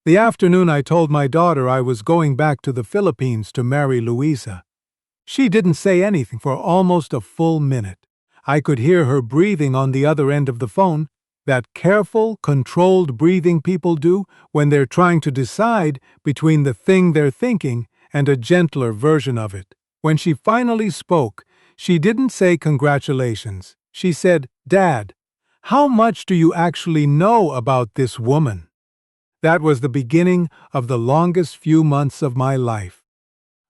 The afternoon I told my daughter I was going back to the Philippines to marry Luisa. She didn't say anything for almost a full minute. I could hear her breathing on the other end of the phone, that careful, controlled breathing people do when they're trying to decide between the thing they're thinking and a gentler version of it. When she finally spoke, she didn't say congratulations. She said, "Dad, how much do you actually know about this woman?" That was the beginning of the longest few months of my life.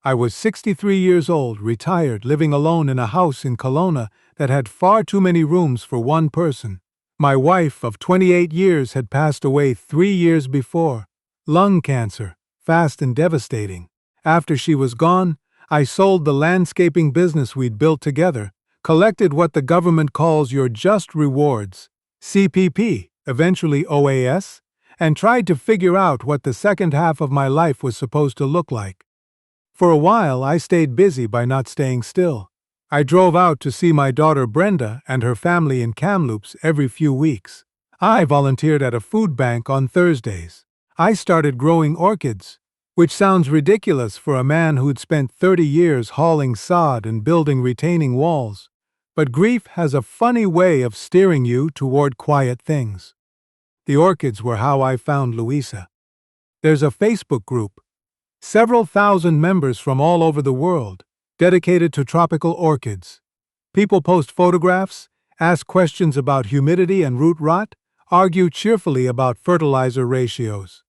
I was 63 years old, retired, living alone in a house in Kelowna that had far too many rooms for one person. My wife of 28 years had passed away 3 years before. Lung cancer, fast and devastating. After she was gone, I sold the landscaping business we'd built together, collected what the government calls your just rewards, CPP, eventually OAS, and tried to figure out what the second half of my life was supposed to look like. For a while, I stayed busy by not staying still. I drove out to see my daughter Brenda and her family in Kamloops every few weeks. I volunteered at a food bank on Thursdays. I started growing orchids, which sounds ridiculous for a man who'd spent 30 years hauling sod and building retaining walls. But grief has a funny way of steering you toward quiet things. The orchids were how I found Luisa. There's a Facebook group, several thousand members from all over the world, dedicated to tropical orchids. People post photographs, ask questions about humidity and root rot, argue cheerfully about fertilizer ratios.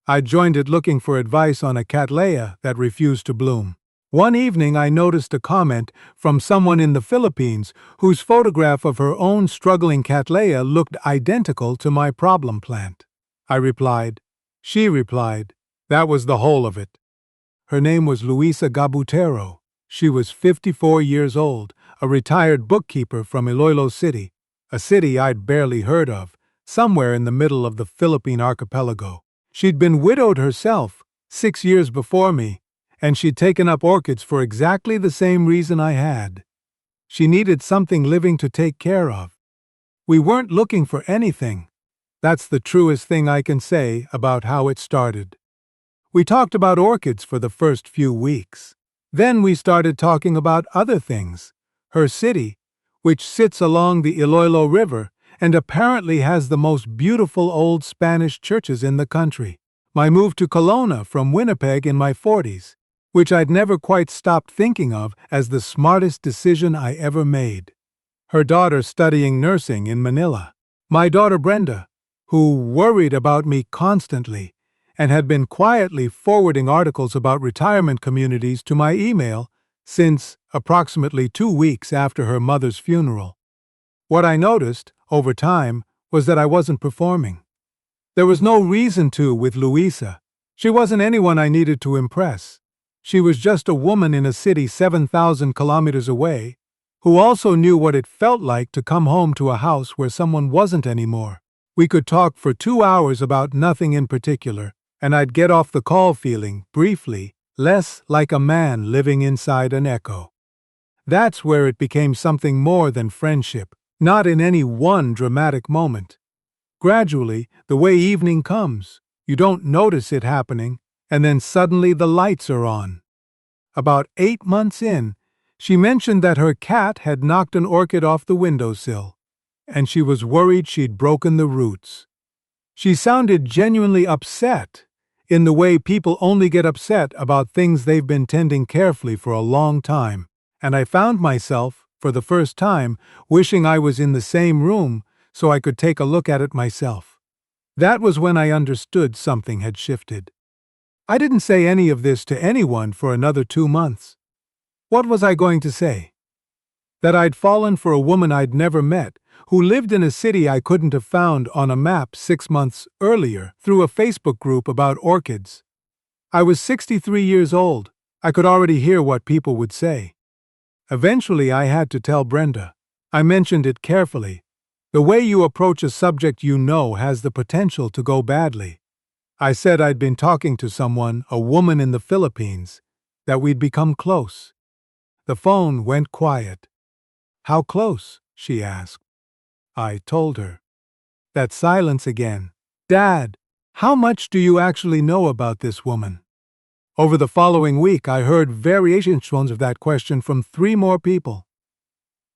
I joined it looking for advice on a cattleya that refused to bloom. One evening I noticed a comment from someone in the Philippines whose photograph of her own struggling cattleya looked identical to my problem plant. I replied. She replied. That was the whole of it. Her name was Luisa Gabutero. She was 54 years old, a retired bookkeeper from Iloilo City, a city I'd barely heard of, somewhere in the middle of the Philippine archipelago. She'd been widowed herself 6 years before me, and she'd taken up orchids for exactly the same reason I had. She needed something living to take care of. We weren't looking for anything. That's the truest thing I can say about how it started. We talked about orchids for the first few weeks. Then we started talking about other things. Her city, which sits along the Iloilo River and apparently has the most beautiful old Spanish churches in the country. My move to Kelowna from Winnipeg in my 40s, which I'd never quite stopped thinking of as the smartest decision I ever made. Her daughter studying nursing in Manila. My daughter Brenda, who worried about me constantly and had been quietly forwarding articles about retirement communities to my email since approximately 2 weeks after her mother's funeral. What I noticed, over time, was that I wasn't performing. There was no reason to with Luisa. She wasn't anyone I needed to impress. She was just a woman in a city 7,000 kilometers away, who also knew what it felt like to come home to a house where someone wasn't anymore. We could talk for 2 hours about nothing in particular, and I'd get off the call feeling, briefly, less like a man living inside an echo. That's where it became something more than friendship, not in any one dramatic moment. Gradually, the way evening comes, you don't notice it happening, and then suddenly the lights are on. About 8 months in, she mentioned that her cat had knocked an orchid off the windowsill, and she was worried she'd broken the roots. She sounded genuinely upset, in the way people only get upset about things they've been tending carefully for a long time, and I found myself, for the first time, wishing I was in the same room so I could take a look at it myself. That was when I understood something had shifted. I didn't say any of this to anyone for another 2 months. What was I going to say? That I'd fallen for a woman I'd never met, who lived in a city I couldn't have found on a map 6 months earlier through a Facebook group about orchids. I was 63 years old. I could already hear what people would say. Eventually, I had to tell Brenda. I mentioned it carefully. The way you approach a subject you know has the potential to go badly. I said I'd been talking to someone, a woman in the Philippines, that we'd become close. The phone went quiet. How close? She asked. I told her. That silence again. Dad, How much do you actually know about this woman? Over the following week, I heard variations of that question from 3 more people.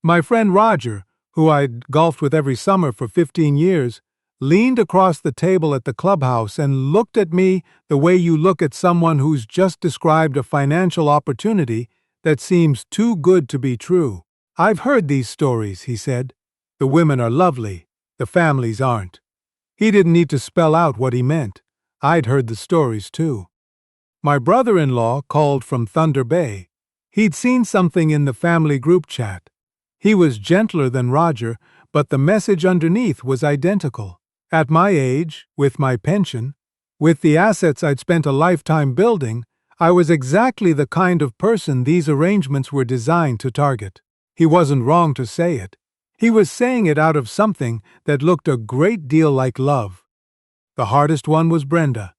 My friend Roger, who I'd golfed with every summer for 15 years, leaned across the table at the clubhouse and looked at me the way you look at someone who's just described a financial opportunity that seems too good to be true. I've heard these stories, he said. The women are lovely, the families aren't. He didn't need to spell out what he meant. I'd heard the stories too. My brother-in-law called from Thunder Bay. He'd seen something in the family group chat. He was gentler than Roger, but the message underneath was identical. At my age, with my pension, with the assets I'd spent a lifetime building, I was exactly the kind of person these arrangements were designed to target. He wasn't wrong to say it. He was saying it out of something that looked a great deal like love. The hardest one was Brenda.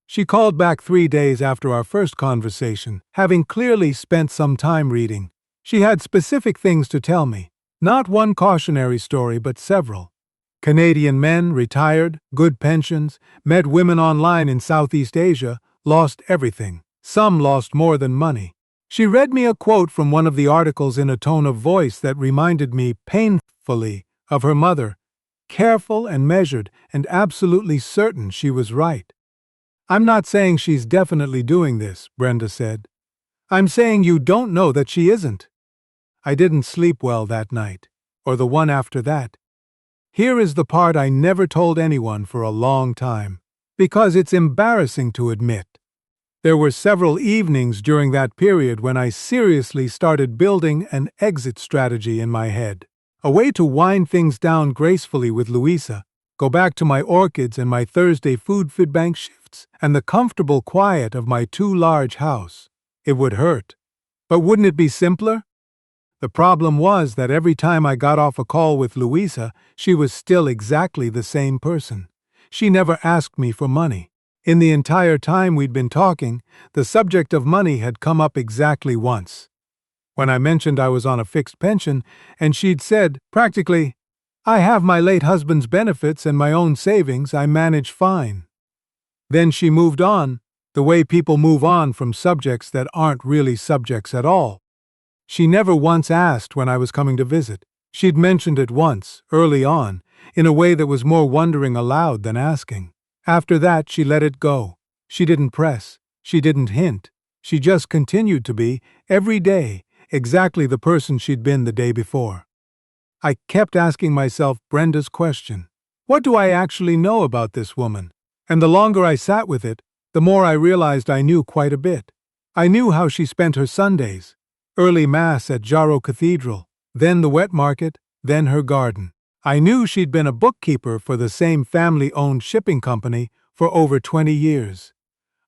She called back 3 days after our first conversation, having clearly spent some time reading. She had specific things to tell me. Not one cautionary story, but several. Canadian men, retired, good pensions, met women online in Southeast Asia, lost everything. Some lost more than money. She read me a quote from one of the articles in a tone of voice that reminded me painfully of her mother, careful and measured and absolutely certain she was right. I'm not saying she's definitely doing this, Brenda said. I'm saying you don't know that she isn't. I didn't sleep well that night, or the one after that. Here is the part I never told anyone for a long time, because it's embarrassing to admit. There were several evenings during that period when I seriously started building an exit strategy in my head, a way to wind things down gracefully with Luisa, go back to my orchids and my Thursday food bank shifts, and the comfortable quiet of my too large house. It would hurt. But wouldn't it be simpler? The problem was that every time I got off a call with Luisa, she was still exactly the same person. She never asked me for money. In the entire time we'd been talking, the subject of money had come up exactly once. When I mentioned I was on a fixed pension, and she'd said, practically, I have my late husband's benefits and my own savings, I manage fine. Then she moved on, the way people move on from subjects that aren't really subjects at all. She never once asked when I was coming to visit. She'd mentioned it once, early on, in a way that was more wondering aloud than asking. After that, she let it go. She didn't press. She didn't hint. She just continued to be, every day, exactly the person she'd been the day before. I kept asking myself Brenda's question. What do I actually know about this woman? And the longer I sat with it, the more I realized I knew quite a bit. I knew how she spent her Sundays. Early Mass at Jarrow Cathedral, then the wet market, then her garden. I knew she'd been a bookkeeper for the same family-owned shipping company for over 20 years.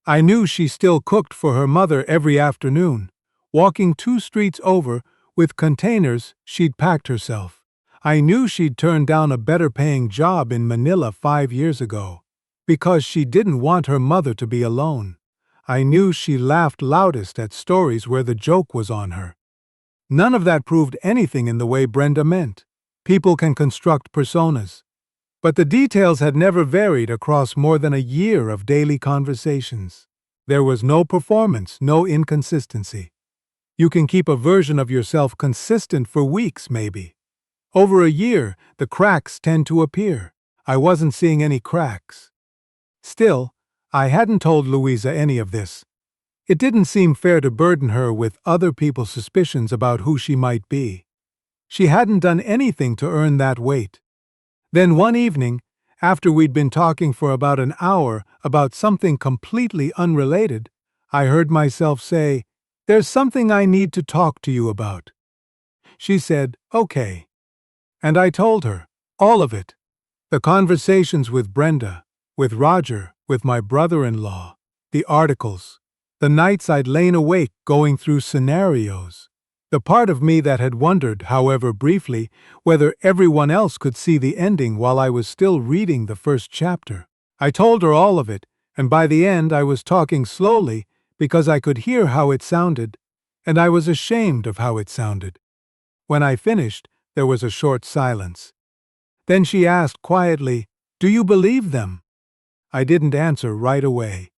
I knew she still cooked for her mother every afternoon, walking 2 streets over with containers she'd packed herself. I knew she'd turned down a better-paying job in Manila 5 years ago, because she didn't want her mother to be alone. I knew she laughed loudest at stories where the joke was on her. None of that proved anything in the way Brenda meant. People can construct personas. But the details had never varied across more than a year of daily conversations. There was no performance, no inconsistency. You can keep a version of yourself consistent for weeks, maybe. Over a year, the cracks tend to appear. I wasn't seeing any cracks. Still, I hadn't told Luisa any of this. It didn't seem fair to burden her with other people's suspicions about who she might be. She hadn't done anything to earn that weight. Then one evening, after we'd been talking for about an hour about something completely unrelated, I heard myself say, "There's something I need to talk to you about." She said, "Okay." And I told her, all of it. The conversations with Brenda, with Roger, with my brother-in-law, the articles, the nights I'd lain awake going through scenarios, the part of me that had wondered, however briefly, whether everyone else could see the ending while I was still reading the first chapter. I told her all of it, and by the end I was talking slowly because I could hear how it sounded, and I was ashamed of how it sounded. When I finished, there was a short silence. Then she asked quietly, "Do you believe them?" I didn't answer right away.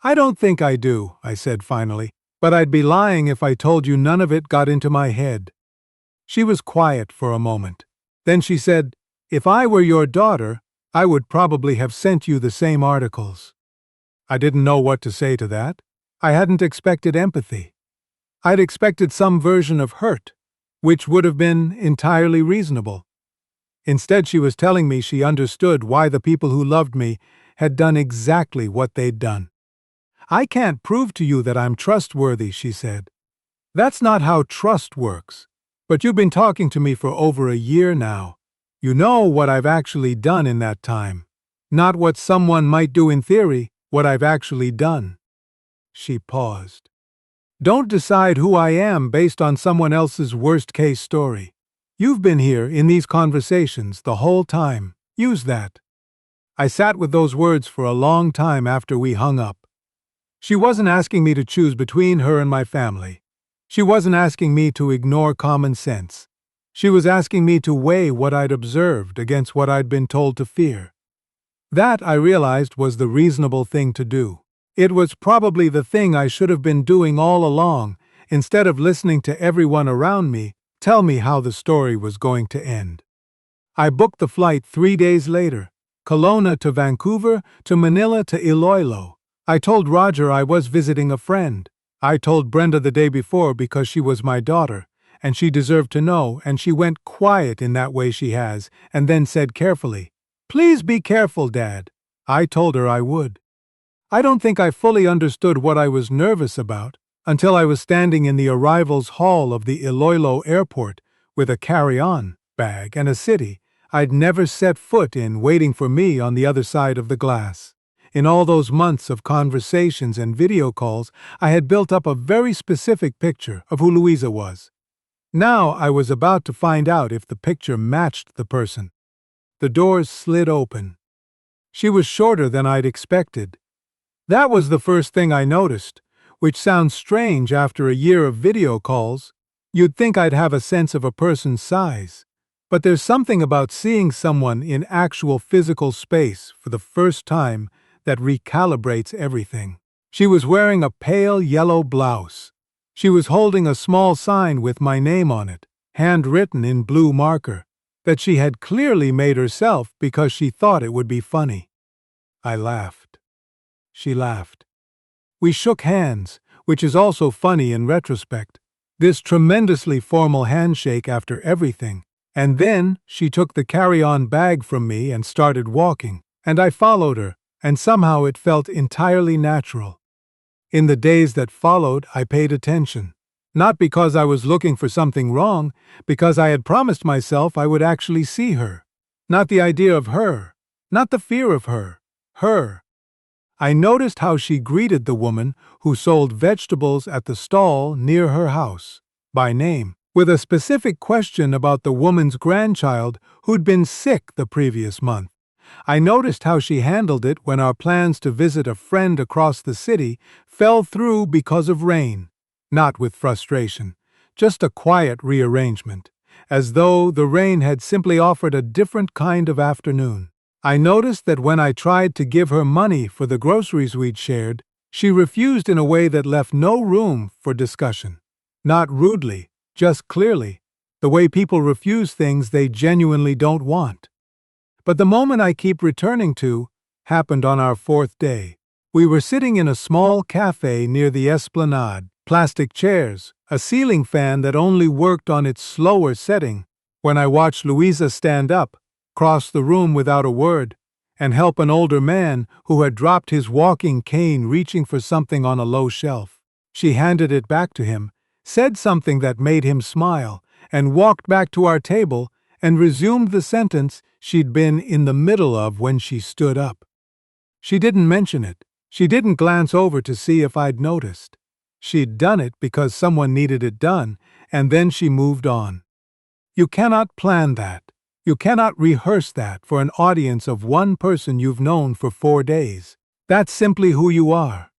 I don't think I do, I said finally, but I'd be lying if I told you none of it got into my head. She was quiet for a moment. Then she said, "If I were your daughter, I would probably have sent you the same articles." I didn't know what to say to that. I hadn't expected empathy. I'd expected some version of hurt, which would have been entirely reasonable. Instead, she was telling me she understood why the people who loved me had done exactly what they'd done. "I can't prove to you that I'm trustworthy," she said. "That's not how trust works. But you've been talking to me for over a year now. You know what I've actually done in that time. Not what someone might do in theory, what I've actually done." She paused. "Don't decide who I am based on someone else's worst-case story. You've been here in these conversations the whole time. Use that." I sat with those words for a long time after we hung up. She wasn't asking me to choose between her and my family. She wasn't asking me to ignore common sense. She was asking me to weigh what I'd observed against what I'd been told to fear. That, I realized, was the reasonable thing to do. It was probably the thing I should have been doing all along, instead of listening to everyone around me tell me how the story was going to end. I booked the flight 3 days later, Kelowna to Vancouver to Manila to Iloilo. I told Roger I was visiting a friend. I told Brenda the day before because she was my daughter, and she deserved to know, and she went quiet in that way she has, and then said carefully, "Please be careful, Dad." I told her I would. I don't think I fully understood what I was nervous about until I was standing in the arrivals hall of the Iloilo airport with a carry-on bag and a city I'd never set foot in waiting for me on the other side of the glass. In all those months of conversations and video calls, I had built up a very specific picture of who Luisa was. Now I was about to find out if the picture matched the person. The doors slid open. She was shorter than I'd expected. That was the first thing I noticed, which sounds strange after a year of video calls. You'd think I'd have a sense of a person's size. But there's something about seeing someone in actual physical space for the first time that recalibrates everything. She was wearing a pale yellow blouse. She was holding a small sign with my name on it, handwritten in blue marker, that she had clearly made herself because she thought it would be funny. I laughed. She laughed. We shook hands, which is also funny in retrospect. This tremendously formal handshake after everything. And then she took the carry-on bag from me and started walking, and I followed her, and somehow it felt entirely natural. In the days that followed, I paid attention. Not because I was looking for something wrong, because I had promised myself I would actually see her. Not the idea of her, not the fear of her, her. I noticed how she greeted the woman who sold vegetables at the stall near her house, by name, with a specific question about the woman's grandchild who'd been sick the previous month. I noticed how she handled it when our plans to visit a friend across the city fell through because of rain. Not with frustration, just a quiet rearrangement, as though the rain had simply offered a different kind of afternoon. I noticed that when I tried to give her money for the groceries we'd shared, she refused in a way that left no room for discussion. Not rudely, just clearly, the way people refuse things they genuinely don't want. But the moment I keep returning to happened on our 4th day. We were sitting in a small café near the esplanade, plastic chairs, a ceiling fan that only worked on its slower setting, when I watched Luisa stand up, cross the room without a word, and help an older man who had dropped his walking cane reaching for something on a low shelf. She handed it back to him, said something that made him smile, and walked back to our table and resumed the sentence she'd been in the middle of when she stood up. She didn't mention it. She didn't glance over to see if I'd noticed. She'd done it because someone needed it done, and then she moved on. You cannot plan that. You cannot rehearse that for an audience of one person you've known for 4 days. That's simply who you are.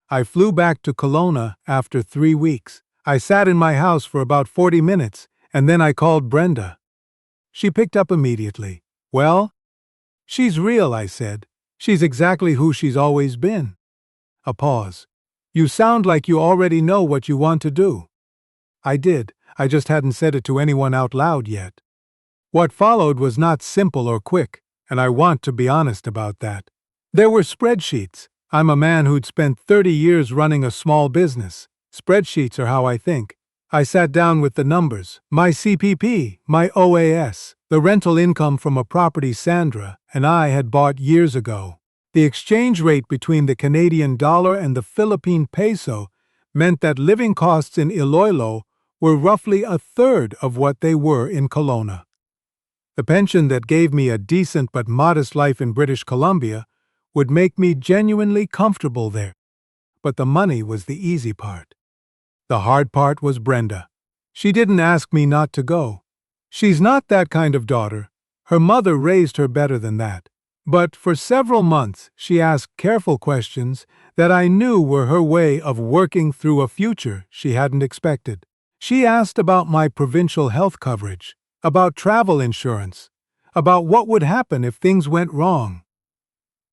I flew back to Kelowna after 3 weeks. I sat in my house for about 40 minutes, and then I called Brenda. She picked up immediately. "Well?" "She's real," I said. She's exactly who she's always been. A pause. You sound like you already know what you want to do. I did, I just hadn't said it to anyone out loud yet. What followed was not simple or quick, and I want to be honest about that. There were spreadsheets. I'm a man who'd spent 30 years running a small business. Spreadsheets are how I think. I sat down with the numbers, my CPP, my OAS, the rental income from a property Sandra and I had bought years ago. The exchange rate between the Canadian dollar and the Philippine peso meant that living costs in Iloilo were roughly a third of what they were in Kelowna. The pension that gave me a decent but modest life in British Columbia would make me genuinely comfortable there. But the money was the easy part. The hard part was Brenda. She didn't ask me not to go. She's not that kind of daughter. Her mother raised her better than that. But for several months she asked careful questions that I knew were her way of working through a future she hadn't expected. She asked about my provincial health coverage, about travel insurance, about what would happen if things went wrong.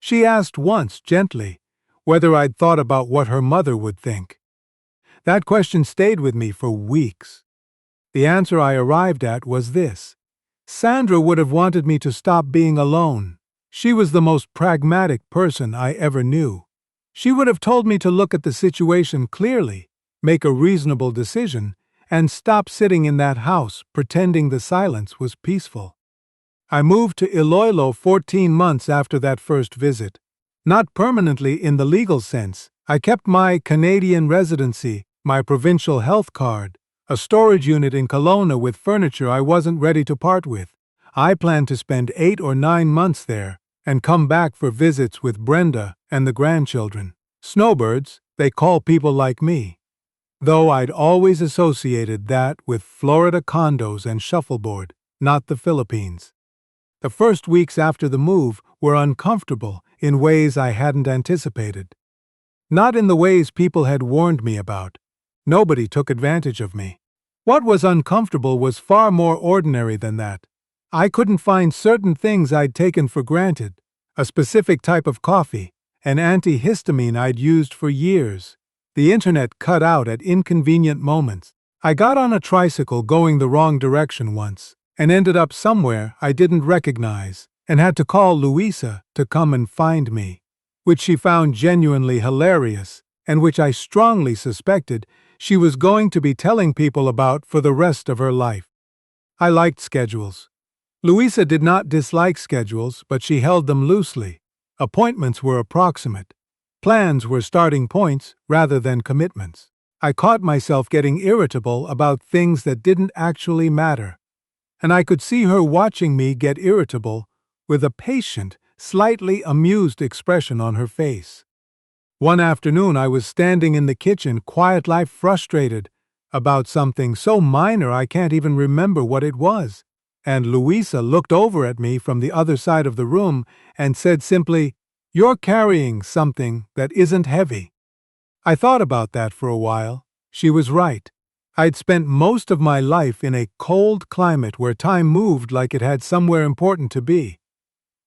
She asked once, gently, whether I'd thought about what her mother would think. That question stayed with me for weeks. The answer I arrived at was this. Sandra would have wanted me to stop being alone. She was the most pragmatic person I ever knew. She would have told me to look at the situation clearly, make a reasonable decision, and stop sitting in that house pretending the silence was peaceful. I moved to Iloilo 14 months after that first visit. Not permanently in the legal sense. I kept my Canadian residency, my provincial health card, a storage unit in Kelowna with furniture I wasn't ready to part with. I planned to spend 8 or 9 months there and come back for visits with Brenda and the grandchildren. Snowbirds, they call people like me. Though I'd always associated that with Florida condos and shuffleboard, not the Philippines. The first weeks after the move were uncomfortable in ways I hadn't anticipated. Not in the ways people had warned me about. Nobody took advantage of me. What was uncomfortable was far more ordinary than that. I couldn't find certain things I'd taken for granted, a specific type of coffee, an antihistamine I'd used for years. The internet cut out at inconvenient moments. I got on a tricycle going the wrong direction once, and ended up somewhere I didn't recognize, and had to call Luisa to come and find me, which she found genuinely hilarious, and which I strongly suspected she was going to be telling people about for the rest of her life. I liked schedules. Luisa did not dislike schedules, but she held them loosely. Appointments were approximate. Plans were starting points rather than commitments. I caught myself getting irritable about things that didn't actually matter. And I could see her watching me get irritable with a patient, slightly amused expression on her face. One afternoon I was standing in the kitchen, quietly frustrated about something so minor I can't even remember what it was. And Luisa looked over at me from the other side of the room and said simply, "You're carrying something that isn't heavy." I thought about that for a while. She was right. I'd spent most of my life in a cold climate where time moved like it had somewhere important to be.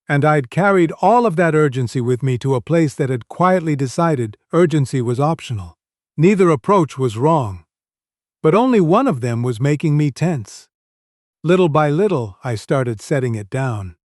And I'd carried all of that urgency with me to a place that had quietly decided urgency was optional. Neither approach was wrong, but only one of them was making me tense. Little by little, I started setting it down.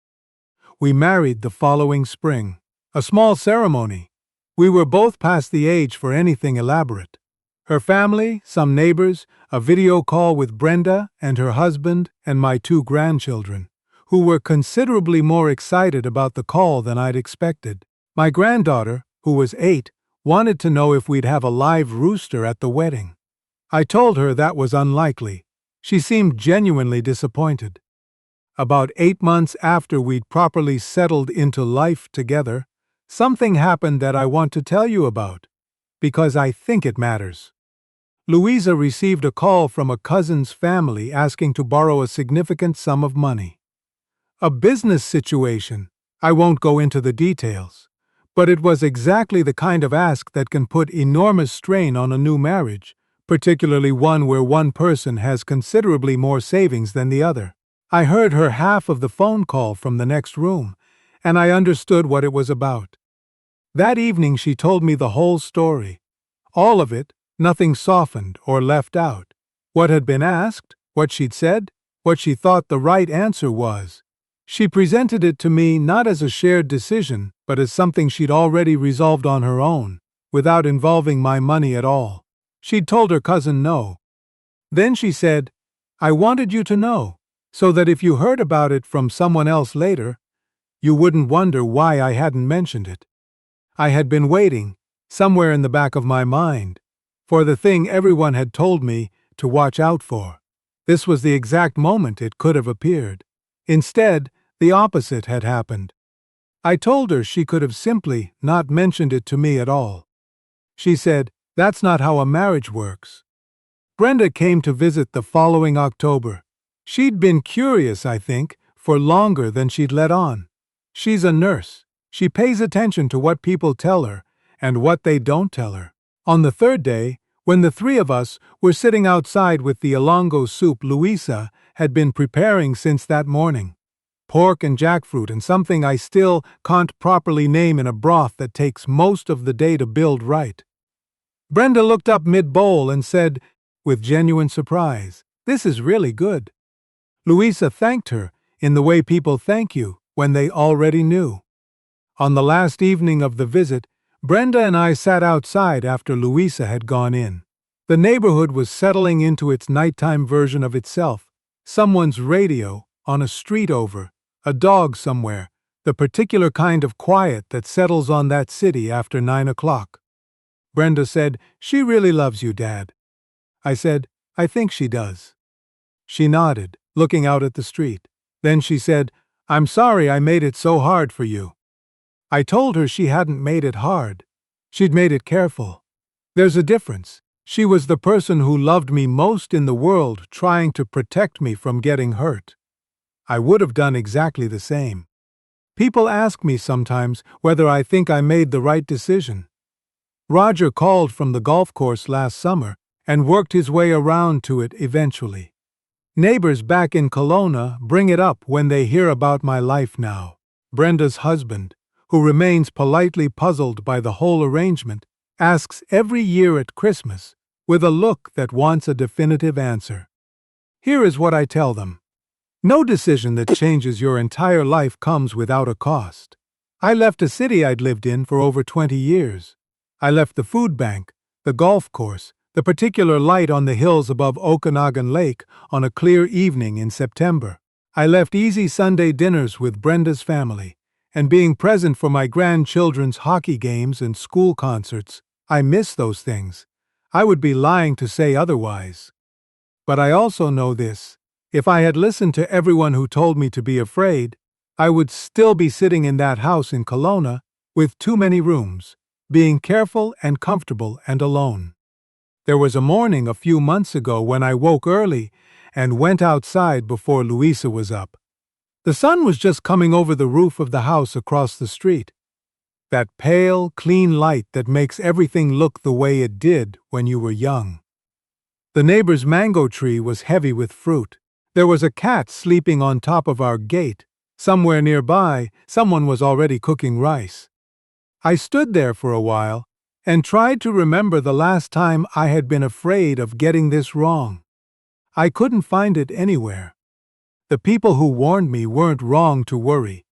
We married the following spring. A small ceremony. We were both past the age for anything elaborate. Her family, some neighbors, a video call with Brenda and her husband and my 2 grandchildren, who were considerably more excited about the call than I'd expected. My granddaughter, who was 8, wanted to know if we'd have a live rooster at the wedding. I told her that was unlikely. She seemed genuinely disappointed. About 8 months after we'd properly settled into life together, something happened that I want to tell you about, because I think it matters. Luisa received a call from a cousin's family asking to borrow a significant sum of money. A business situation. I won't go into the details, but it was exactly the kind of ask that can put enormous strain on a new marriage, particularly one where one person has considerably more savings than the other. I heard her half of the phone call from the next room, and I understood what it was about. That evening she told me the whole story. All of it, nothing softened or left out. What had been asked, what she'd said, what she thought the right answer was. She presented it to me not as a shared decision, but as something she'd already resolved on her own, without involving my money at all. She'd told her cousin no. Then she said, "I wanted you to know, so that if you heard about it from someone else later, you wouldn't wonder why I hadn't mentioned it." I had been waiting, somewhere in the back of my mind, for the thing everyone had told me to watch out for. This was the exact moment it could have appeared. Instead, the opposite had happened. I told her she could have simply not mentioned it to me at all. She said, "That's not how a marriage works." Brenda came to visit the following October. She'd been curious, I think, for longer than she'd let on. She's a nurse. She pays attention to what people tell her and what they don't tell her. On the third day, when the three of us were sitting outside with the Ilongo soup Luisa had been preparing since that morning, pork and jackfruit and something I still can't properly name in a broth that takes most of the day to build right. Brenda looked up mid-bowl and said, with genuine surprise, "This is really good." Luisa thanked her in the way people thank you when they already knew. On the last evening of the visit, Brenda and I sat outside after Luisa had gone in. The neighborhood was settling into its nighttime version of itself. Someone's radio, on a street over, a dog somewhere, the particular kind of quiet that settles on that city after 9 o'clock. Brenda said, "She really loves you, Dad." I said, "I think she does." She nodded, looking out at the street. Then she said, "I'm sorry I made it so hard for you." I told her she hadn't made it hard. She'd made it careful. There's a difference. She was the person who loved me most in the world, trying to protect me from getting hurt. I would have done exactly the same. People ask me sometimes whether I think I made the right decision. Roger called from the golf course last summer and worked his way around to it eventually. Neighbors back in Kelowna bring it up when they hear about my life now. Brenda's husband, who remains politely puzzled by the whole arrangement, asks every year at Christmas, with a look that wants a definitive answer. Here is what I tell them. No decision that changes your entire life comes without a cost. I left a city I'd lived in for over 20 years. I left the food bank, the golf course, the particular light on the hills above Okanagan Lake on a clear evening in September. I left easy Sunday dinners with Brenda's family, and being present for my grandchildren's hockey games and school concerts. I miss those things. I would be lying to say otherwise. But I also know this. If I had listened to everyone who told me to be afraid, I would still be sitting in that house in Kelowna with too many rooms, being careful and comfortable and alone. There was a morning a few months ago when I woke early and went outside before Luisa was up. The sun was just coming over the roof of the house across the street. That pale, clean light that makes everything look the way it did when you were young. The neighbor's mango tree was heavy with fruit. There was a cat sleeping on top of our gate. Somewhere nearby, someone was already cooking rice. I stood there for a while and tried to remember the last time I had been afraid of getting this wrong. I couldn't find it anywhere. The people who warned me weren't wrong to worry.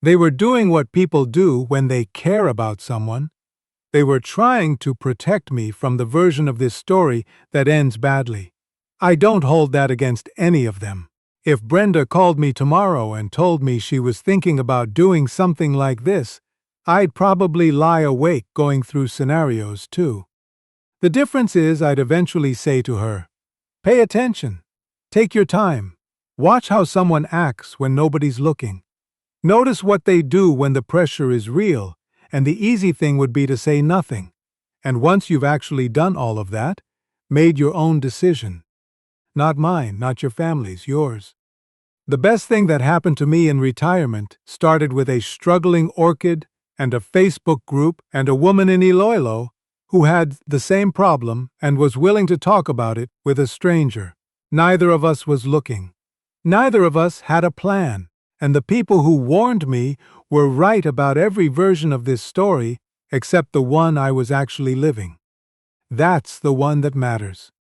They were doing what people do when they care about someone. They were trying to protect me from the version of this story that ends badly. I don't hold that against any of them. If Brenda called me tomorrow and told me she was thinking about doing something like this, I'd probably lie awake going through scenarios too. The difference is I'd eventually say to her, "Pay attention. Take your time. Watch how someone acts when nobody's looking. Notice what they do when the pressure is real, and the easy thing would be to say nothing. And once you've actually done all of that, made your own decision. Not mine, not your family's, yours." The best thing that happened to me in retirement started with a struggling orchid and a Facebook group and a woman in Iloilo who had the same problem and was willing to talk about it with a stranger. Neither of us was looking. Neither of us had a plan. And the people who warned me were right about every version of this story except the one I was actually living. That's the one that matters.